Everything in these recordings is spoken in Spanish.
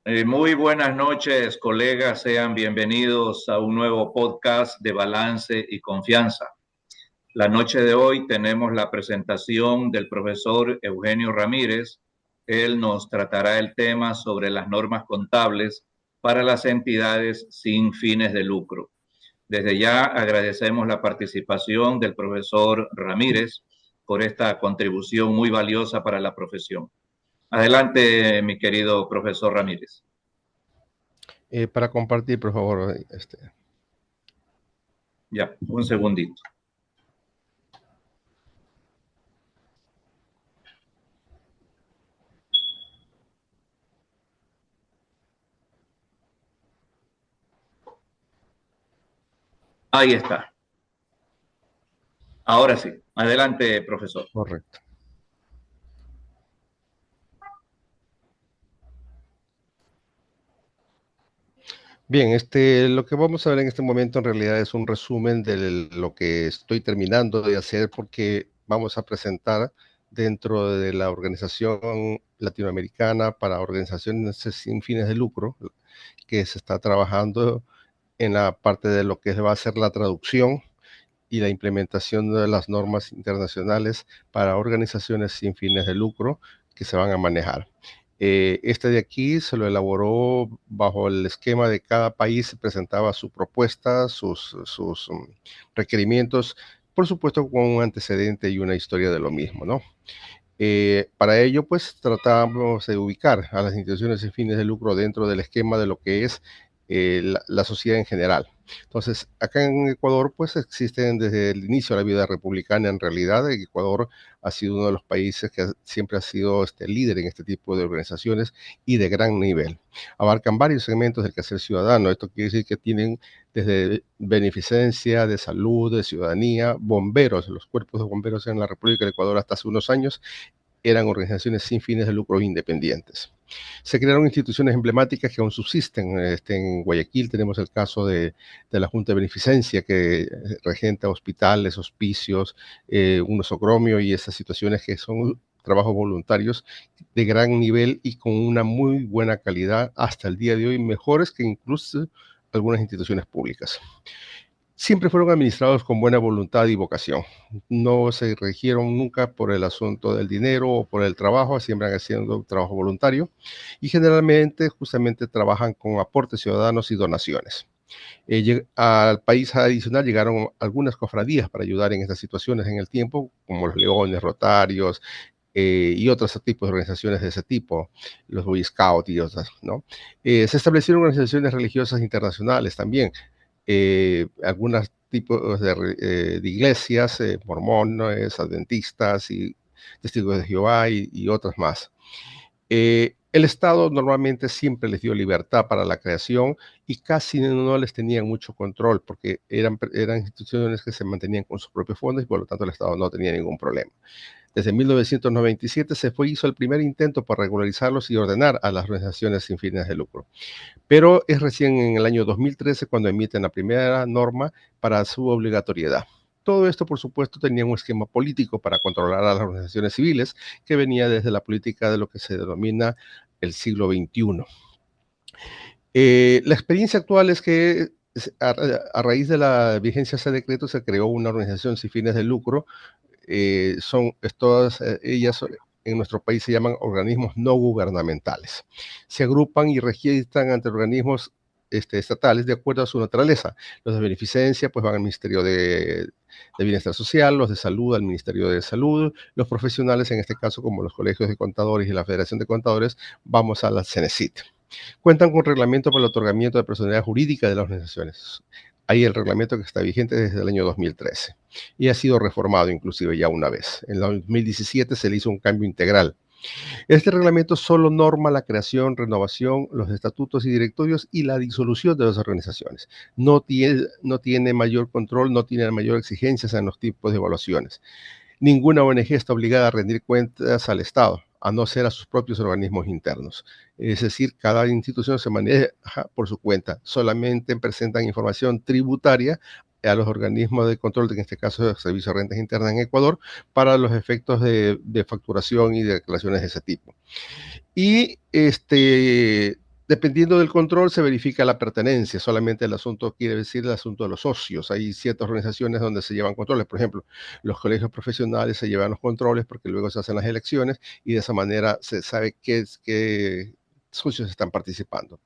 Muy buenas noches, colegas. Sean bienvenidos a un nuevo podcast de Balance y Confianza. La noche de hoy tenemos la presentación del profesor Eugenio Ramírez. Él nos tratará el tema sobre las normas contables para las entidades sin fines de lucro. Desde ya agradecemos la participación del profesor Ramírez por esta contribución muy valiosa para la profesión. Adelante, mi querido profesor Ramírez. Para compartir, por favor. Ya, un segundito. Ahí está. Ahora sí. Adelante, profesor. Correcto. Bien, lo que vamos a ver en este momento en realidad es un resumen de lo que estoy terminando de hacer porque vamos a presentar dentro de la Organización Latinoamericana para Organizaciones Sin Fines de Lucro, que se está trabajando en la parte de lo que va a ser la traducción y la implementación de las normas internacionales para organizaciones sin fines de lucro que se van a manejar. Este de aquí se lo elaboró bajo el esquema de cada país, presentaba su propuesta, sus requerimientos, por supuesto con un antecedente y una historia de lo mismo, ¿no? Para ello, pues tratamos de ubicar a las instituciones sin fines de lucro dentro del esquema de lo que es la sociedad en general. Entonces, acá en Ecuador, pues existen desde el inicio de la vida republicana. En realidad, Ecuador ha sido uno de los países que siempre ha sido líder en este tipo de organizaciones y de gran nivel. Abarcan varios segmentos del quehacer ciudadano. Esto quiere decir que tienen desde beneficencia, de salud, de ciudadanía, bomberos. Los cuerpos de bomberos en la República de Ecuador hasta hace unos años eran organizaciones sin fines de lucro independientes. Se crearon instituciones emblemáticas que aún subsisten. En Guayaquil tenemos el caso de la Junta de Beneficencia, que regenta hospitales, hospicios, un nosocomio y esas situaciones que son trabajos voluntarios de gran nivel y con una muy buena calidad hasta el día de hoy, mejores que incluso algunas instituciones públicas. Siempre fueron administrados con buena voluntad y vocación. No se regieron nunca por el asunto del dinero o por el trabajo, siempre han haciendo trabajo voluntario y generalmente justamente trabajan con aportes ciudadanos y donaciones. Al país adicional llegaron algunas cofradías para ayudar en estas situaciones en el tiempo, como los Leones, Rotarios, y otros tipos de organizaciones de ese tipo, los Boy Scouts y otras, ¿no? Se establecieron organizaciones religiosas internacionales también, algunos tipos de iglesias, mormones, adventistas y testigos de Jehová y otras más. El Estado normalmente siempre les dio libertad para la creación y casi no les tenían mucho control porque eran instituciones que se mantenían con sus propios fondos y por lo tanto el Estado no tenía ningún problema. Desde 1997 hizo el primer intento para regularizarlos y ordenar a las organizaciones sin fines de lucro. Pero es recién en el año 2013 cuando emiten la primera norma para su obligatoriedad. Todo esto, por supuesto, tenía un esquema político para controlar a las organizaciones civiles que venía desde la política de lo que se denomina el siglo XXI. La experiencia actual es que a raíz de la vigencia de ese decreto se creó una organización sin fines de lucro. Todas ellas en nuestro país se llaman organismos no gubernamentales. Se agrupan y registran ante organismos estatales de acuerdo a su naturaleza. Los de beneficencia pues van al Ministerio de Bienestar Social, los de Salud al Ministerio de Salud, los profesionales, en este caso como los colegios de contadores y la Federación de Contadores, vamos a la CENESIT. Cuentan con reglamento para el otorgamiento de personalidad jurídica de las organizaciones. Hay el reglamento que está vigente desde el año 2013 y ha sido reformado inclusive ya una vez. En el 2017 se le hizo un cambio integral. Este reglamento solo norma la creación, renovación, los estatutos y directorios y la disolución de las organizaciones. No tiene mayor control, no tiene mayor exigencias en los tipos de evaluaciones. Ninguna ONG está obligada a rendir cuentas al Estado, a no ser a sus propios organismos internos. Es decir, cada institución se maneja por su cuenta. Solamente presentan información tributaria a los organismos de control, en este caso el Servicio de Rentas Internas en Ecuador, para los efectos de facturación y de declaraciones de ese tipo. Y Dependiendo del control, se verifica la pertenencia. Solamente el asunto quiere decir el asunto de los socios. Hay ciertas organizaciones donde se llevan controles. Por ejemplo, los colegios profesionales se llevan los controles porque luego se hacen las elecciones y de esa manera se sabe qué socios están participando.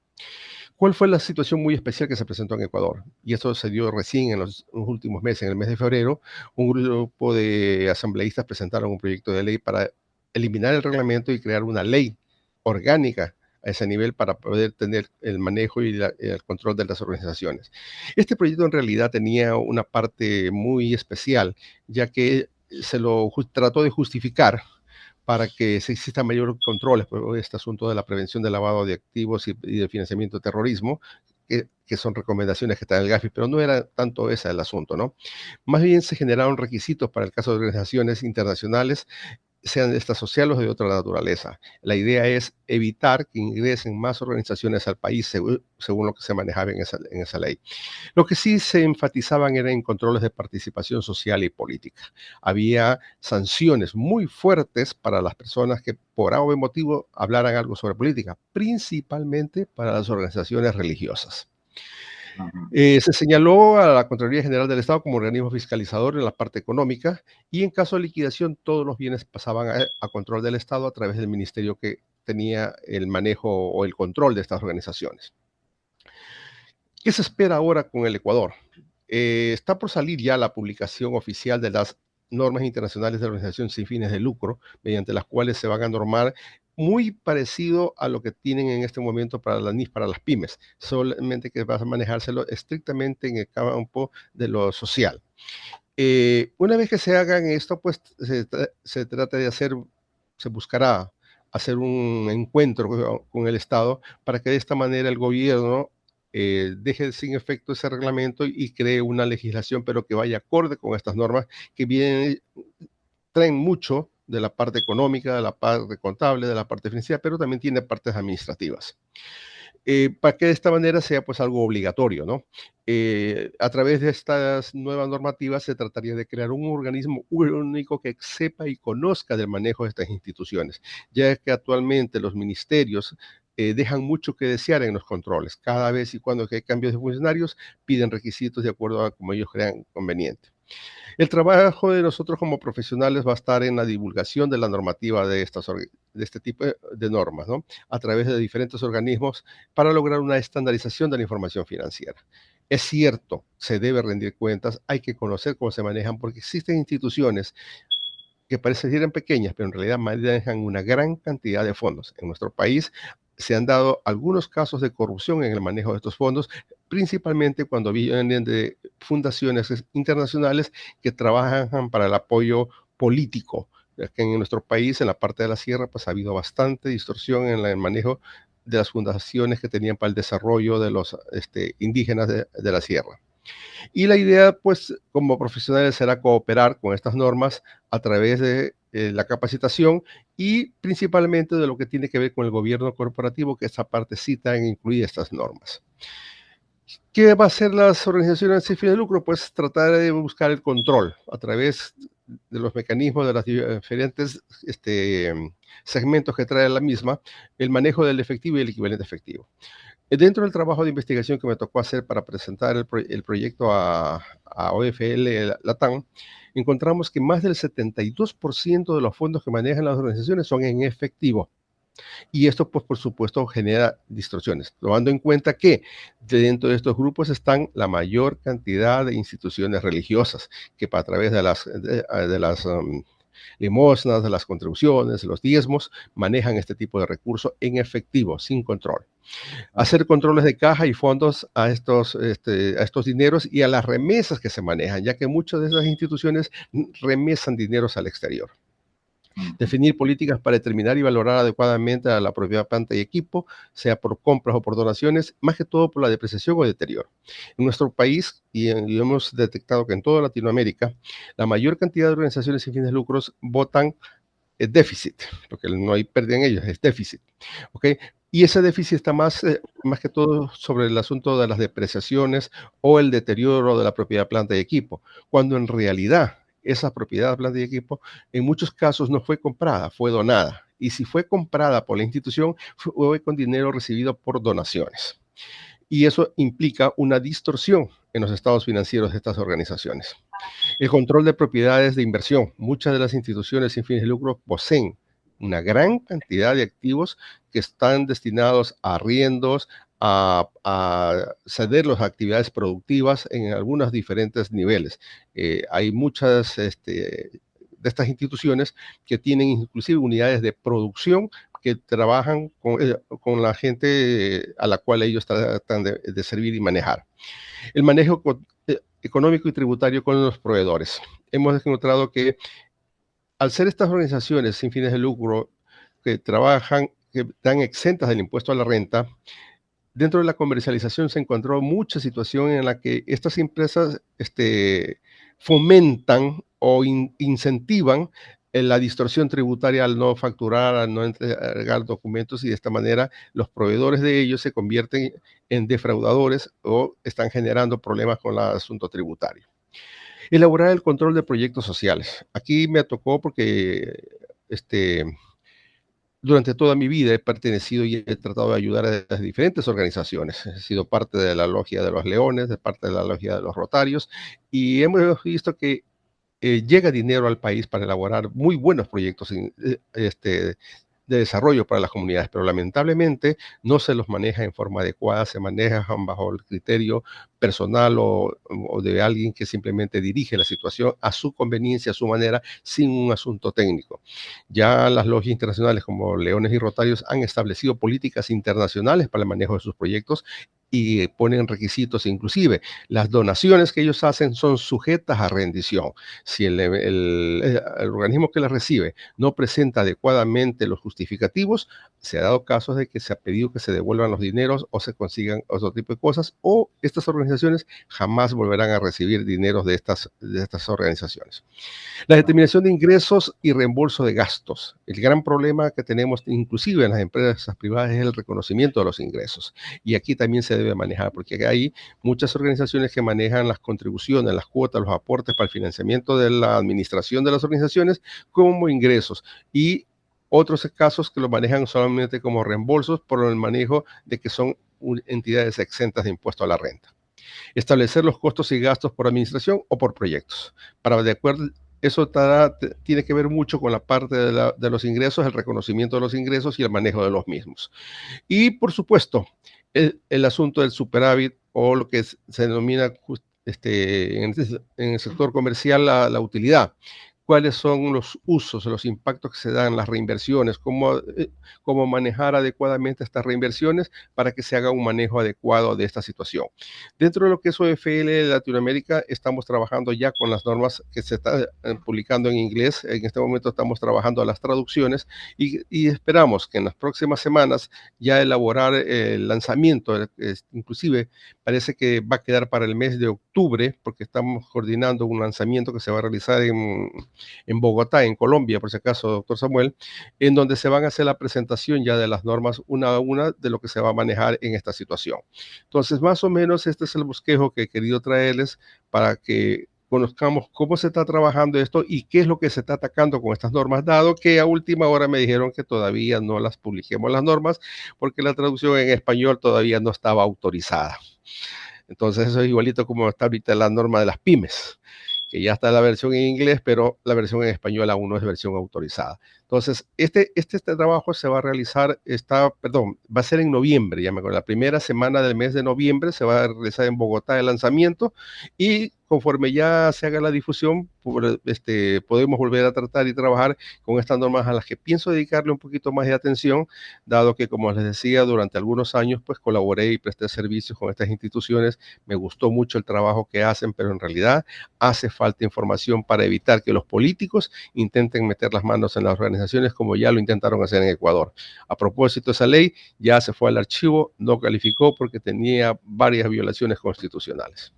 ¿Cuál fue la situación muy especial que se presentó en Ecuador? Y esto se dio recién en los últimos meses, en el mes de febrero. Un grupo de asambleístas presentaron un proyecto de ley para eliminar el reglamento y crear una ley orgánica a ese nivel para poder tener el manejo y el control de las organizaciones. Este proyecto en realidad tenía una parte muy especial, ya que se lo trató de justificar para que se exista mayor controles por este asunto de la prevención del lavado de activos y del financiamiento de terrorismo, que son recomendaciones que está en el GAFI, pero no era tanto ese el asunto, ¿no? Más bien se generaron requisitos para el caso de organizaciones internacionales, sean de esta social o de otra naturaleza. La idea es evitar que ingresen más organizaciones al país según lo que se manejaba en esa ley. Lo que sí se enfatizaban eran controles de participación social y política. Había sanciones muy fuertes para las personas que por algún motivo hablaran algo sobre política, principalmente para las organizaciones religiosas. Se señaló a la Contraloría General del Estado como organismo fiscalizador en la parte económica y en caso de liquidación todos los bienes pasaban a control del Estado a través del ministerio que tenía el manejo o el control de estas organizaciones. ¿Qué se espera ahora con el Ecuador? Está por salir ya la publicación oficial de las normas internacionales de organización sin fines de lucro, mediante las cuales se van a normar muy parecido a lo que tienen en este momento para la NIF, para las pymes, solamente que va a manejárselo estrictamente en el campo de lo social. Una vez que se hagan esto, pues se trata de hacer, se buscará hacer un encuentro con el Estado para que de esta manera el gobierno deje sin efecto ese reglamento y cree una legislación, pero que vaya acorde con estas normas que vienen, traen mucho de la parte económica, de la parte contable, de la parte financiera, pero también tiene partes administrativas. Para que de esta manera sea pues algo obligatorio, ¿no? A través de estas nuevas normativas se trataría de crear un organismo único que sepa y conozca del manejo de estas instituciones, ya que actualmente los ministerios dejan mucho que desear en los controles. Cada vez y cuando hay cambios de funcionarios, piden requisitos de acuerdo a como ellos crean conveniente. El trabajo de nosotros como profesionales va a estar en la divulgación de la normativa de este tipo de normas, ¿no? A través de diferentes organismos para lograr una estandarización de la información financiera. Es cierto, se debe rendir cuentas, hay que conocer cómo se manejan, porque existen instituciones que parecieran pequeñas, pero en realidad manejan una gran cantidad de fondos. En nuestro país se han dado algunos casos de corrupción en el manejo de estos fondos, principalmente cuando vienen de fundaciones internacionales que trabajan para el apoyo político. Que en nuestro país, en la parte de la sierra, pues ha habido bastante distorsión en el manejo de las fundaciones que tenían para el desarrollo de los indígenas de la sierra. Y la idea, pues, como profesionales será cooperar con estas normas a través de la capacitación y principalmente de lo que tiene que ver con el gobierno corporativo, que esta parte cita en incluir estas normas. ¿Qué va a hacer las organizaciones sin fin de lucro? Pues tratar de buscar el control a través de los mecanismos de los diferentes segmentos que trae la misma, el manejo del efectivo y el equivalente efectivo. Dentro del trabajo de investigación que me tocó hacer para presentar el proyecto a OFL Latam, encontramos que más del 72% de los fondos que manejan las organizaciones son en efectivo. Y esto, pues, por supuesto, genera distorsiones, tomando en cuenta que dentro de estos grupos están la mayor cantidad de instituciones religiosas que a través de las limosnas, de las contribuciones, de los diezmos, manejan este tipo de recursos en efectivo, sin control. Hacer controles de caja y fondos a estos dineros y a las remesas que se manejan, ya que muchas de esas instituciones remesan dineros al exterior. Definir políticas para determinar y valorar adecuadamente a la propiedad, planta y equipo, sea por compras o por donaciones, más que todo por la depreciación o deterioro. En nuestro país, y hemos detectado que en toda Latinoamérica, la mayor cantidad de organizaciones sin fines de lucros votan déficit, porque no hay pérdida en ellos, es déficit. ¿Okay? Y ese déficit está más que todo sobre el asunto de las depreciaciones o el deterioro de la propiedad, planta y equipo, cuando en realidad esa propiedad, planta y equipo en muchos casos no fue comprada, fue donada. y si fue comprada por la institución, fue con dinero recibido por donaciones. Y eso implica una distorsión en los estados financieros de estas organizaciones. El control de propiedades de inversión. Muchas de las instituciones sin fines de lucro poseen una gran cantidad de activos que están destinados a arriendos, a ceder las actividades productivas en algunos diferentes niveles. Hay muchas de estas instituciones que tienen inclusive unidades de producción que trabajan con la gente a la cual ellos tratan de servir y manejar. El manejo económico y tributario con los proveedores. Hemos encontrado que al ser estas organizaciones sin fines de lucro que trabajan, que están exentas del impuesto a la renta, dentro de la comercialización se encontró mucha situación en la que estas empresas fomentan o incentivan la distorsión tributaria al no facturar, al no entregar documentos, y de esta manera los proveedores de ellos se convierten en defraudadores o están generando problemas con el asunto tributario. Elaborar el control de proyectos sociales. Aquí me tocó porque durante toda mi vida he pertenecido y he tratado de ayudar a las diferentes organizaciones. He sido parte de la Logia de los Leones, de parte de la Logia de los Rotarios, y hemos visto que llega dinero al país para elaborar muy buenos proyectos de desarrollo para las comunidades, pero lamentablemente no se los maneja en forma adecuada, se manejan bajo el criterio personal o de alguien que simplemente dirige la situación a su conveniencia, a su manera, sin un asunto técnico. Ya las logias internacionales como Leones y Rotarios han establecido políticas internacionales para el manejo de sus proyectos y ponen requisitos, inclusive las donaciones que ellos hacen son sujetas a rendición. Si el organismo que las recibe no presenta adecuadamente los justificativos, se ha dado casos de que se ha pedido que se devuelvan los dineros o se consigan otro tipo de cosas, o estas organizaciones jamás volverán a recibir dineros de estas organizaciones. La determinación de ingresos y reembolso de gastos. El gran problema que tenemos inclusive en las empresas privadas es el reconocimiento de los ingresos. Y aquí también se debe manejar, porque hay muchas organizaciones que manejan las contribuciones, las cuotas, los aportes para el financiamiento de la administración de las organizaciones como ingresos. Y otros casos que lo manejan solamente como reembolsos por el manejo de que son entidades exentas de impuesto a la renta. Establecer los costos y gastos por administración o por proyectos. Para de acuerdo, eso tiene que ver mucho con la parte de los ingresos, el reconocimiento de los ingresos y el manejo de los mismos. Y por supuesto, el asunto del superávit o lo que se denomina en el sector comercial la utilidad. Cuáles son los usos, los impactos que se dan, las reinversiones, cómo manejar adecuadamente estas reinversiones para que se haga un manejo adecuado de esta situación. Dentro de lo que es OFL de Latinoamérica, estamos trabajando ya con las normas que se están publicando en inglés. En este momento estamos trabajando las traducciones y esperamos que en las próximas semanas ya elaborar el lanzamiento, inclusive parece que va a quedar para el mes de octubre, porque estamos coordinando un lanzamiento que se va a realizar en Bogotá, en Colombia, por si acaso, doctor Samuel, en donde se van a hacer la presentación ya de las normas una a una de lo que se va a manejar en esta situación. Entonces, más o menos este es el bosquejo que he querido traerles para que conozcamos cómo se está trabajando esto y qué es lo que se está atacando con estas normas, dado que a última hora me dijeron que todavía no las publiquemos las normas, porque la traducción en español todavía no estaba autorizada. Entonces eso es igualito como está ahorita la norma de las pymes, que ya está la versión en inglés, pero la versión en español aún no es versión autorizada. Entonces, este trabajo se va a realizar, va a ser en noviembre, ya me acuerdo, la primera semana del mes de noviembre se va a realizar en Bogotá el lanzamiento, y conforme ya se haga la difusión, podemos volver a tratar y trabajar con estas normas a las que pienso dedicarle un poquito más de atención, dado que, como les decía, durante algunos años pues colaboré y presté servicios con estas instituciones. Me gustó mucho el trabajo que hacen, pero en realidad hace falta información para evitar que los políticos intenten meter las manos en las organizaciones como ya lo intentaron hacer en Ecuador. A propósito, esa ley ya se fue al archivo, no calificó porque tenía varias violaciones constitucionales.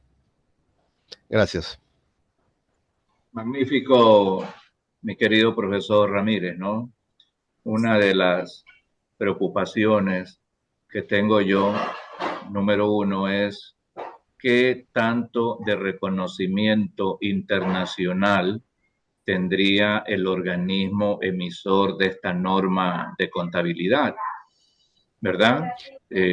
Gracias. Magnífico, mi querido profesor Ramírez, ¿no? Una de las preocupaciones que tengo yo, número uno, es qué tanto de reconocimiento internacional tendría el organismo emisor de esta norma de contabilidad, ¿verdad?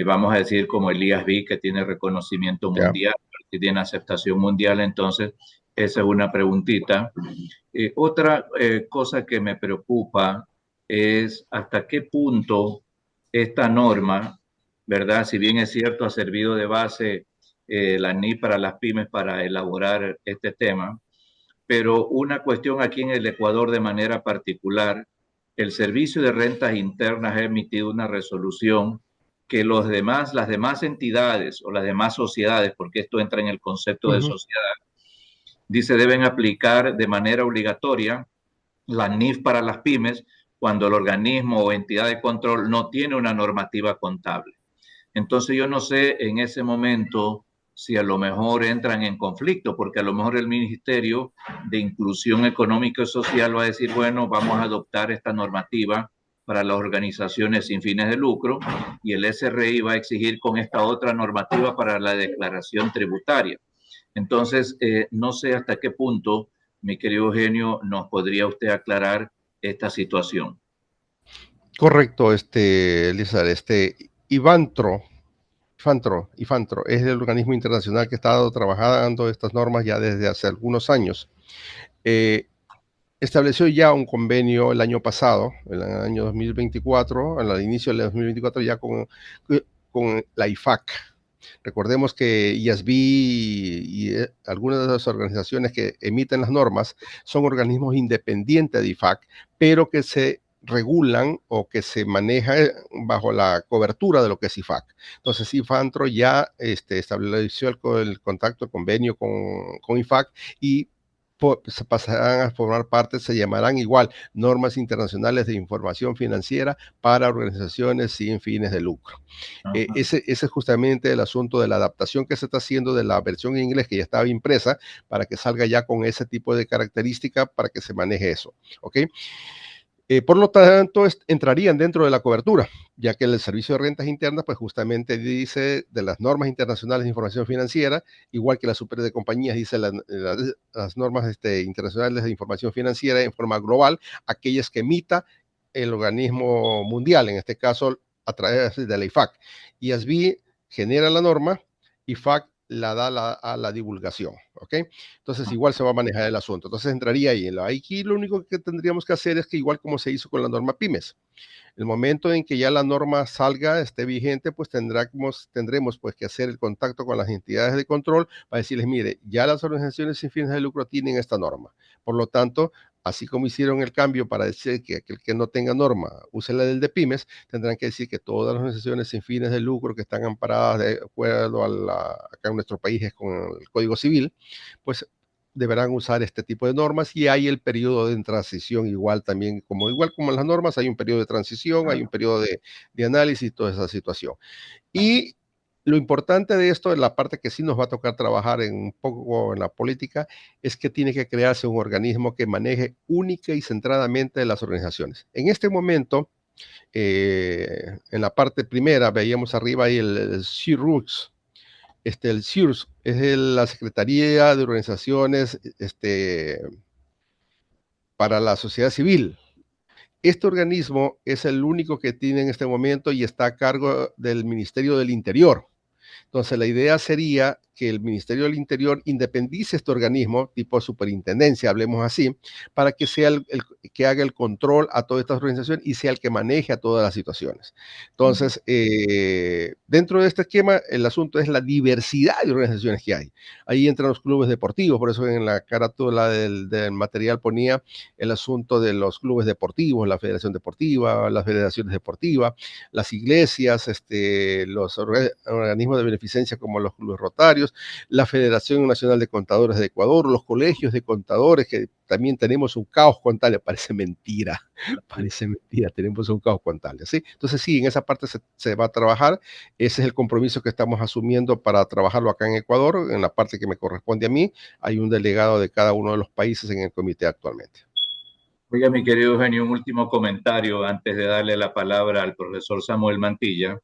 Vamos a decir como el IASB, que tiene reconocimiento Ya. mundial, que tiene aceptación mundial. Entonces, esa es una preguntita. Otra cosa que me preocupa es hasta qué punto esta norma, ¿verdad? Si bien es cierto, ha servido de base la NI para las pymes para elaborar este tema, pero una cuestión aquí en el Ecuador de manera particular, el Servicio de Rentas Internas ha emitido una resolución que las demás entidades o las demás sociedades, porque esto entra en el concepto de Ujú. sociedad, dice deben aplicar de manera obligatoria la NIF para las pymes cuando el organismo o entidad de control no tiene una normativa contable. Entonces yo no sé en ese momento si a lo mejor entran en conflicto, porque a lo mejor el Ministerio de Inclusión Económica y Social va a decir, bueno, vamos a adoptar esta normativa para las organizaciones sin fines de lucro y el SRI va a exigir con esta otra normativa para la declaración tributaria. Entonces, no sé hasta qué punto, mi querido Eugenio, nos podría usted aclarar esta situación. Correcto, Lizar, Ifantro es el organismo internacional que ha estado trabajando estas normas ya desde hace algunos años. Eh, Estableció ya un convenio el año pasado, el año 2024, al inicio del 2024, ya con la IFAC. Recordemos que IASB y algunas de las organizaciones que emiten las normas son organismos independientes de IFAC, pero que se regulan o que se maneja bajo la cobertura de lo que es IFAC. Entonces, IFANTRO ya estableció el contacto, el convenio con IFAC y se pasarán a formar parte, se llamarán igual normas internacionales de información financiera para organizaciones sin fines de lucro. Ajá. Ese es justamente el asunto de la adaptación que se está haciendo de la versión en inglés que ya estaba impresa para que salga ya con ese tipo de característica para que se maneje eso. ¿Ok? Por lo tanto, entrarían dentro de la cobertura, ya que el Servicio de Rentas Internas, pues justamente dice de las normas internacionales de información financiera, igual que la Super de Compañías dice las normas internacionales de información financiera en forma global, aquellas que emita el organismo mundial, en este caso a través de la IFAC. IASB genera la norma, IFAC la da a la divulgación, ¿ok? Entonces igual se va a manejar el asunto. Entonces entraría ahí. Aquí lo único que tendríamos que hacer es que igual como se hizo con la norma pymes, el momento en que ya la norma salga, esté vigente, pues tendremos pues que hacer el contacto con las entidades de control para decirles, mire, ya las organizaciones sin fines de lucro tienen esta norma. Por lo tanto, así como hicieron el cambio para decir que aquel que no tenga norma use la del de pymes, tendrán que decir que todas las organizaciones sin fines de lucro que están amparadas de acuerdo acá en nuestro país es con el Código Civil, pues deberán usar este tipo de normas y hay el periodo de transición igual también, igual como en las normas, hay un periodo de transición, hay un periodo de análisis, toda esa situación. Y lo importante de esto, la parte que sí nos va a tocar trabajar en un poco en la política, es que tiene que crearse un organismo que maneje única y centradamente las organizaciones. En este momento, en la parte primera, veíamos arriba ahí el CIRUX, el CIRUS es la Secretaría de Organizaciones para la Sociedad Civil. Este organismo es el único que tiene en este momento y está a cargo del Ministerio del Interior. Entonces, la idea sería que el Ministerio del Interior independice este organismo, tipo superintendencia, hablemos así, para que sea el que haga el control a todas estas organizaciones y sea el que maneje a todas las situaciones. Entonces, dentro de este esquema, el asunto es la diversidad de organizaciones que hay. Ahí entran los clubes deportivos, por eso en la carátula del material ponía el asunto de los clubes deportivos, la Federación Deportiva, las federaciones deportivas, las iglesias, los organismos de beneficencia como los clubes rotarios, la Federación Nacional de Contadores de Ecuador, los colegios de contadores, que también tenemos un caos contable, parece mentira, tenemos un caos contable, ¿sí? Entonces sí, en esa parte se va a trabajar, ese es el compromiso que estamos asumiendo para trabajarlo acá en Ecuador, en la parte que me corresponde a mí, hay un delegado de cada uno de los países en el comité actualmente. Oiga, mi querido Eugenio, un último comentario antes de darle la palabra al profesor Samuel Mantilla.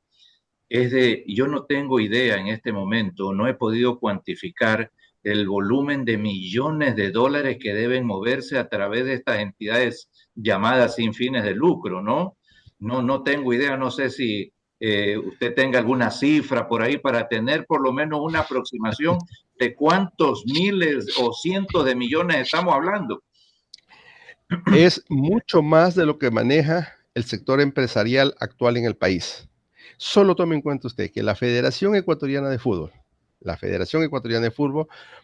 Yo no tengo idea en este momento, no he podido cuantificar el volumen de millones de dólares que deben moverse a través de estas entidades llamadas sin fines de lucro, ¿no? No tengo idea, no sé si usted tenga alguna cifra por ahí para tener por lo menos una aproximación de cuántos miles o cientos de millones estamos hablando. Es mucho más de lo que maneja el sector empresarial actual en el país. Solo tome en cuenta usted que la Federación Ecuatoriana de Fútbol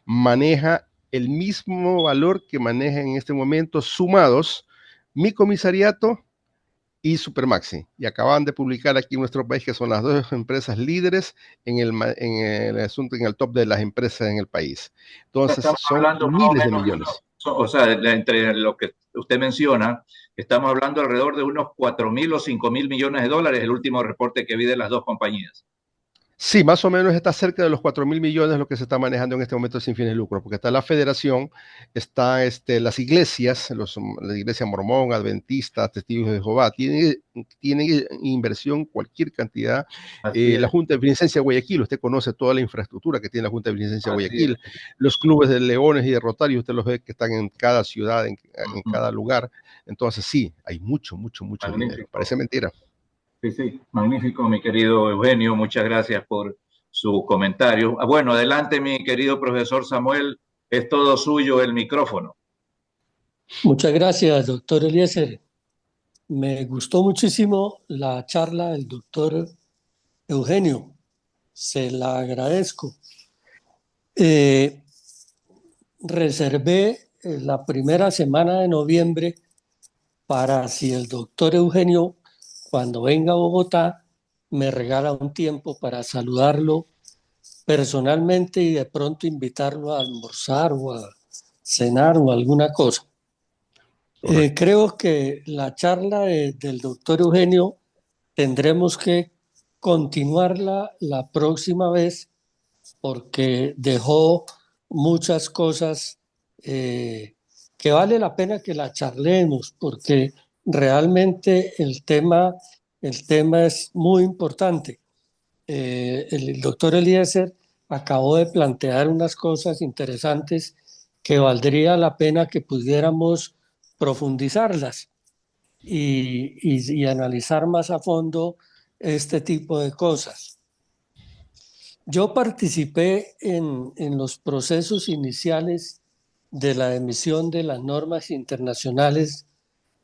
maneja el mismo valor que maneja en este momento sumados mi comisariato y Supermaxi. Y acaban de publicar aquí en nuestro país que son las dos empresas líderes en el asunto, en el top de las empresas en el país. Entonces, Estamos son hablando más o miles de menos, millones. o sea, entre lo que usted menciona, estamos hablando alrededor de unos 4.000 o 5.000 millones de dólares, el último reporte que vi de las dos compañías. Sí, más o menos está cerca de los 4.000 millones lo que se está manejando en este momento sin fines de lucro, porque está la federación, está las iglesias, la iglesia mormón, adventista, testigos de Jehová, tiene inversión cualquier cantidad. Así La es, Junta de Beneficencia de Guayaquil, usted conoce toda la infraestructura que tiene la Junta de Beneficencia de así es. Guayaquil, los clubes de Leones y de Rotarios, usted los ve que están en cada ciudad, en Ujú. cada lugar. Entonces sí, hay mucho, mucho, mucho dinero. Parece Magnífico. mentira. Sí, sí, magnífico, mi querido Eugenio. Muchas gracias por su comentario. Bueno, adelante, mi querido profesor Samuel. Es todo suyo el micrófono. Muchas gracias, doctor Eliezer. Me gustó muchísimo la charla del doctor Eugenio. Se la agradezco. Eh, Reservé la primera semana de noviembre para si el doctor Eugenio, cuando venga a Bogotá, me regala un tiempo para saludarlo personalmente y de pronto invitarlo a almorzar o a cenar o alguna cosa. Creo que la charla del doctor Eugenio tendremos que continuarla la próxima vez porque dejó muchas cosas que vale la pena que la charlemos porque realmente el tema es muy importante. El doctor Eliezer acabó de plantear unas cosas interesantes que valdría la pena que pudiéramos profundizarlas y analizar más a fondo este tipo de cosas. Yo participé en los procesos iniciales de la emisión de las normas internacionales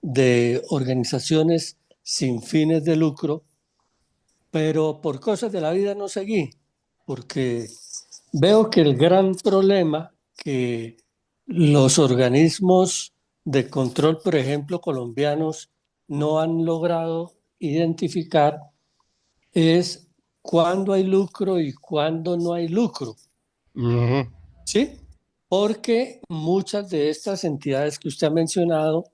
de organizaciones sin fines de lucro, pero por cosas de la vida no seguí, porque veo que el gran problema que los organismos de control, por ejemplo, colombianos, no han logrado identificar es cuándo hay lucro y cuándo no hay lucro. Uh-huh. ¿Sí? Porque muchas de estas entidades que usted ha mencionado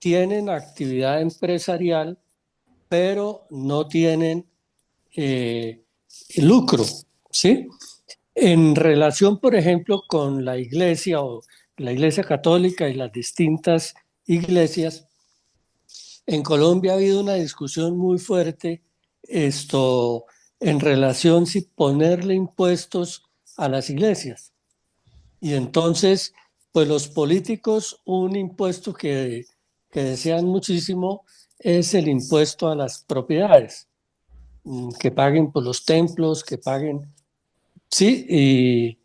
tienen actividad empresarial, pero no tienen lucro, ¿sí? En relación, por ejemplo, con la iglesia o la iglesia católica y las distintas iglesias, en Colombia ha habido una discusión muy fuerte en relación si ponerle impuestos a las iglesias. Y entonces, pues los políticos, un impuesto que desean muchísimo es el impuesto a las propiedades, que paguen por los templos, que paguen, sí,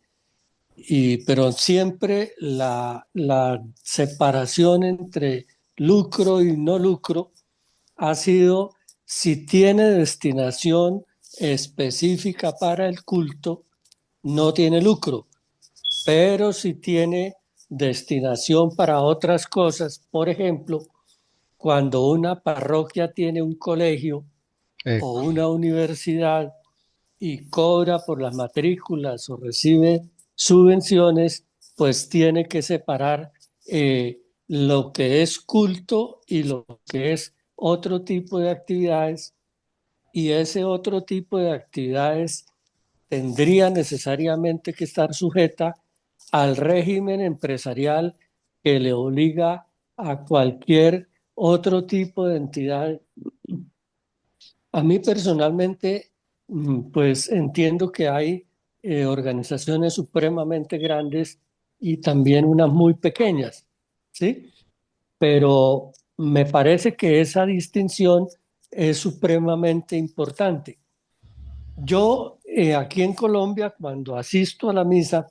pero siempre la separación entre lucro y no lucro ha sido si tiene destinación específica para el culto, no tiene lucro, pero si tiene destinación para otras cosas, por ejemplo, cuando una parroquia tiene un colegio o una universidad y cobra por las matrículas o recibe subvenciones, pues tiene que separar lo que es culto y lo que es otro tipo de actividades, y ese otro tipo de actividades tendría necesariamente que estar sujeta al régimen empresarial que le obliga a cualquier otro tipo de entidad. A mí personalmente, pues entiendo que hay organizaciones supremamente grandes y también unas muy pequeñas, ¿sí? Pero me parece que esa distinción es supremamente importante. Yo aquí en Colombia, cuando asisto a la misa,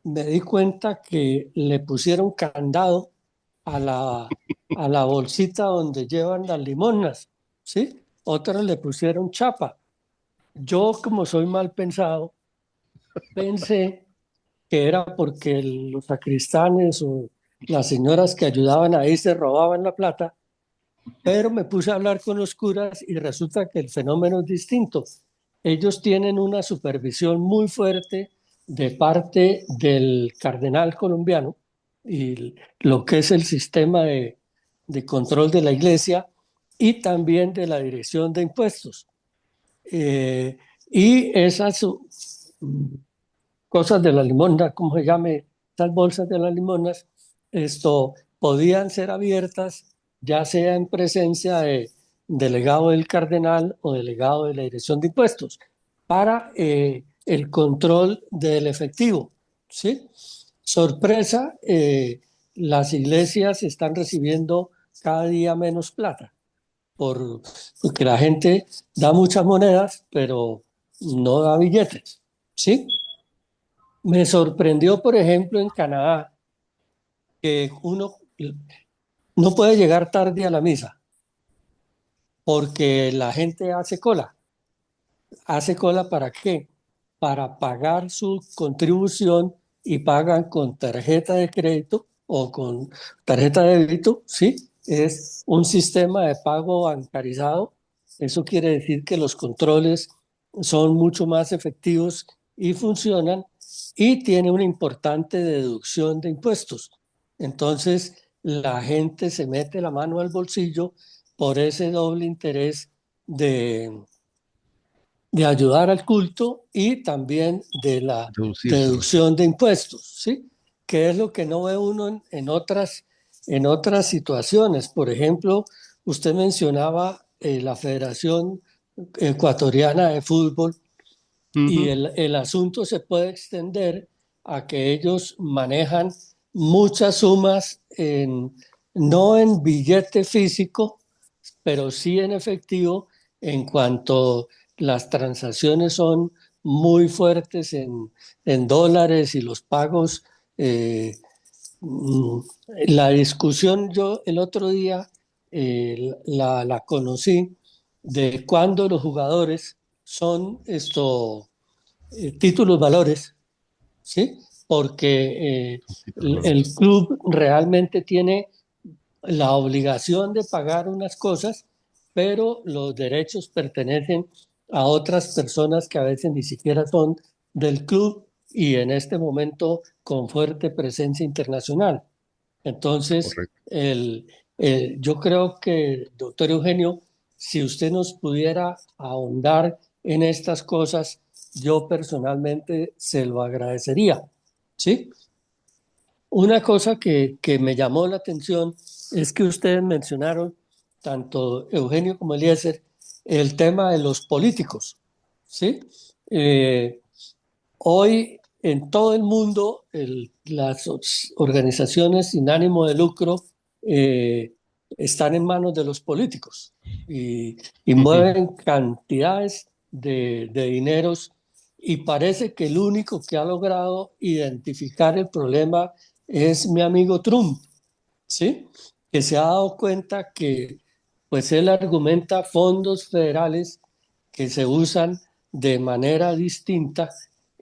me di cuenta que le pusieron candado a la bolsita donde llevan las limonas, ¿sí? Otros le pusieron chapa. Yo, como soy mal pensado, pensé que era porque los sacristanes o las señoras que ayudaban ahí se robaban la plata, pero me puse a hablar con los curas y resulta que el fenómeno es distinto. Ellos tienen una supervisión muy fuerte de parte del cardenal colombiano y lo que es el sistema de control de la iglesia y también de la dirección de impuestos. Eh, y esas cosas de la limosna, como se llame, esas bolsas de las limonas, esto podían ser abiertas ya sea en presencia de delegado del cardenal o delegado de la Dirección de Impuestos para el control del efectivo, ¿sí? Sorpresa, las iglesias están recibiendo cada día menos plata porque la gente da muchas monedas, pero no da billetes, ¿sí? Me sorprendió, por ejemplo, en Canadá, que uno no puede llegar tarde a la misa porque la gente hace cola. ¿Hace cola para qué? Para pagar su contribución y pagan con tarjeta de crédito o con tarjeta de débito, ¿sí? Es un sistema de pago bancarizado. Eso quiere decir que los controles son mucho más efectivos y funcionan y tiene una importante deducción de impuestos. Entonces, la gente se mete la mano al bolsillo por ese doble interés de ayudar al culto y también de la Deducírselo. deducción de impuestos, ¿sí? Que es lo que no ve uno en otras situaciones. Por ejemplo, usted mencionaba la Federación Ecuatoriana de Fútbol y Ujú. el asunto se puede extender a que ellos manejan muchas sumas no en billete físico, pero sí en efectivo en cuanto las transacciones son muy fuertes en dólares y los pagos. eh, mm, la discusión yo el otro día la conocí de cuando los jugadores son títulos valores, ¿sí? Porque el club realmente tiene la obligación de pagar unas cosas, pero los derechos pertenecen a otras personas que a veces ni siquiera son del club y en este momento con fuerte presencia internacional. Entonces, Correcto. yo creo que, doctor Eugenio, si usted nos pudiera ahondar en estas cosas, yo personalmente se lo agradecería. ¿Sí? Una cosa que me llamó la atención es que ustedes mencionaron, tanto Eugenio como Eliezer, el tema de los políticos. ¿Sí? Eh, Hoy en todo el mundo las organizaciones sin ánimo de lucro eh, están en manos de los políticos y mueven cantidades de dineros y parece que el único que ha logrado identificar el problema es mi amigo Trump, ¿sí? Que se ha dado cuenta que pues él argumenta fondos federales que se usan de manera distinta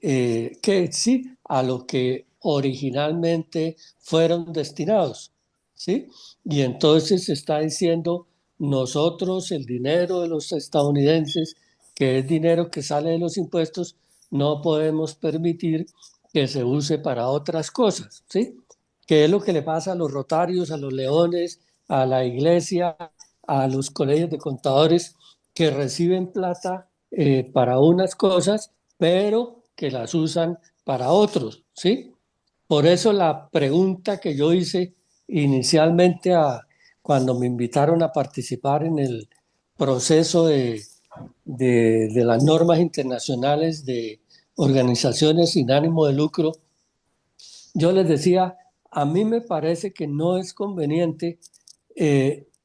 que sí a lo que originalmente fueron destinados, ¿sí? Y entonces se está diciendo nosotros el dinero de los estadounidenses, que es dinero que sale de los impuestos, no podemos permitir que se use para otras cosas, ¿sí? Que es lo que le pasa a los rotarios, a los leones, a la iglesia, a los colegios de contadores que reciben plata para unas cosas, pero que las usan para otros, ¿sí? Por eso la pregunta que yo hice inicialmente cuando me invitaron a participar en el proceso de las normas internacionales organizaciones sin ánimo de lucro, yo les decía, a mí me parece que no es conveniente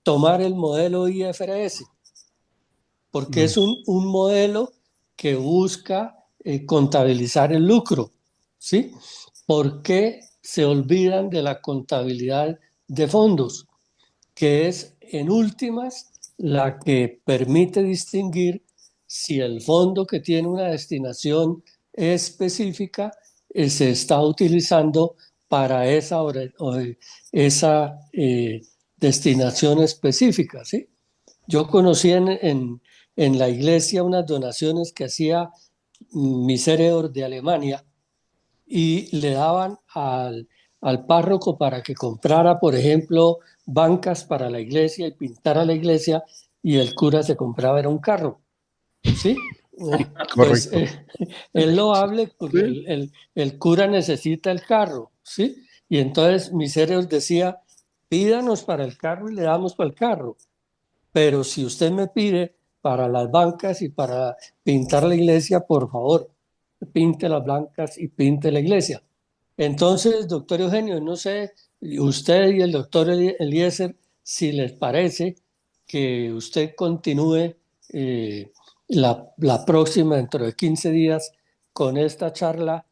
tomar el modelo IFRS, porque es un modelo que busca contabilizar el lucro, ¿sí? ¿Por qué se olvidan de la contabilidad de fondos, que es en últimas la que permite distinguir si el fondo que tiene una destinación específica se está utilizando para esa destinación específica, ¿sí? Yo conocí en la iglesia unas donaciones que hacía Misereor de Alemania y le daban al párroco para que comprara, por ejemplo, bancas para la iglesia y pintara la iglesia, y el cura se compraba era un carro, ¿sí? Pues Correcto. es loable porque Sí. el cura necesita el carro, ¿sí? Y entonces Misereos decía, pídanos para el carro y le damos para el carro. Pero si usted me pide para las bancas y para pintar la iglesia, por favor, pinte las bancas y pinte la iglesia. Entonces, doctor Eugenio, no sé, usted y el doctor Eliezer, si les parece que usted continúe la próxima, dentro de 15 días, con esta charla,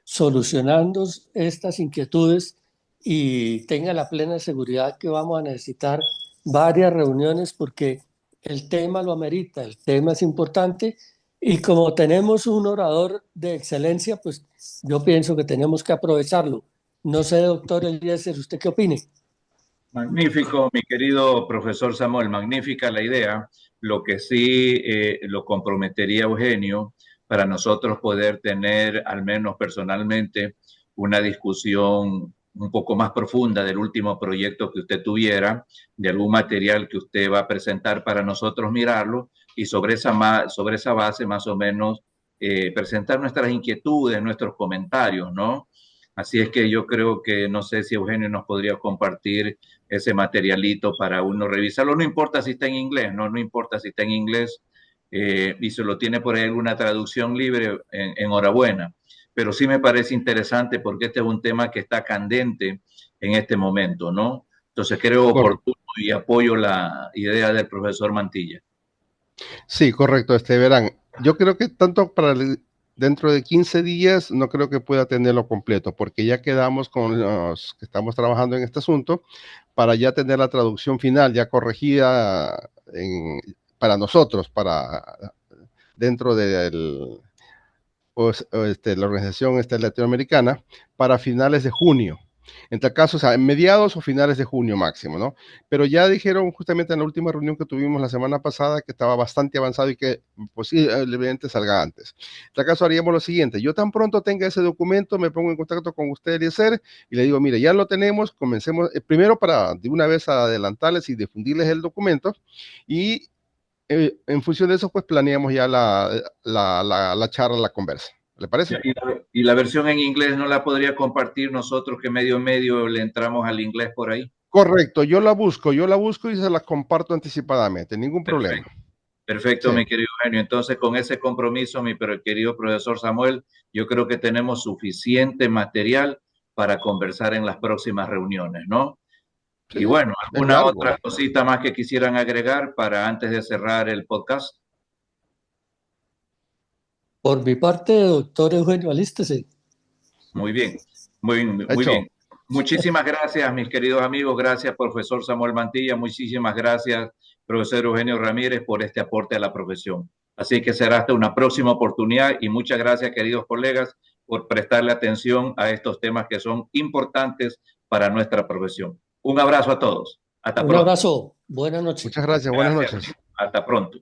solucionando estas inquietudes y tenga la plena seguridad que vamos a necesitar varias reuniones porque el tema lo amerita, el tema es importante y como tenemos un orador de excelencia, pues yo pienso que tenemos que aprovecharlo. No sé, doctor Eliezer, ¿usted qué opine? Magnífico, mi querido profesor Samuel, magnífica la idea. Lo que sí lo comprometería Eugenio para nosotros poder tener, al menos personalmente, una discusión un poco más profunda del último proyecto que usted tuviera, de algún material que usted va a presentar para nosotros mirarlo y sobre esa base más o menos presentar nuestras inquietudes, nuestros comentarios, ¿no? Así es que yo creo que no sé si Eugenio nos podría compartir ese materialito para uno revisarlo. No importa si está en inglés, no importa si está en inglés y se lo tiene por ahí alguna traducción libre, enhorabuena. Pero sí me parece interesante porque este es un tema que está candente en este momento, ¿no? Entonces creo Correcto. oportuno y apoyo la idea del profesor Mantilla. Sí, correcto, verán. Yo creo que tanto dentro de 15 días no creo que pueda tenerlo completo, porque ya quedamos con los que estamos trabajando en este asunto para ya tener la traducción final ya corregida para nosotros, para dentro de la organización latinoamericana, para finales de junio. En tal caso, o sea, en mediados o finales de junio máximo, ¿no? Pero ya dijeron justamente en la última reunión que tuvimos la semana pasada que estaba bastante avanzado y que posiblemente salga antes. En tal caso, haríamos lo siguiente. Yo tan pronto tenga ese documento, me pongo en contacto con usted, Eliezer, y le digo, mire, ya lo tenemos, comencemos, primero para de una vez adelantarles y difundirles el documento, y en función de eso, pues planeamos ya la charla, la conversa. ¿Le parece? Y la versión en inglés no la podría compartir nosotros que medio le entramos al inglés por ahí. Correcto, yo la busco y se la comparto anticipadamente, ningún problema. Perfecto. Perfecto, Sí. mi querido Eugenio. Entonces, con ese compromiso, mi querido profesor Samuel, yo creo que tenemos suficiente material para conversar en las próximas reuniones, ¿no? Sí, Y bueno, es ¿alguna largo. otra cosita más que quisieran agregar para antes de cerrar el podcast? Por mi parte, doctor Eugenio, alístese. Muy bien, muy bien. Hecho. Muchísimas gracias, mis queridos amigos. Gracias, profesor Samuel Mantilla. Muchísimas gracias, profesor Eugenio Ramírez, por este aporte a la profesión. Así que será hasta una próxima oportunidad y muchas gracias, queridos colegas, por prestarle atención a estos temas que son importantes para nuestra profesión. Un abrazo a todos. Hasta Un pronto. abrazo, buenas noches. Muchas gracias, buenas Gracias. noches. Hasta pronto.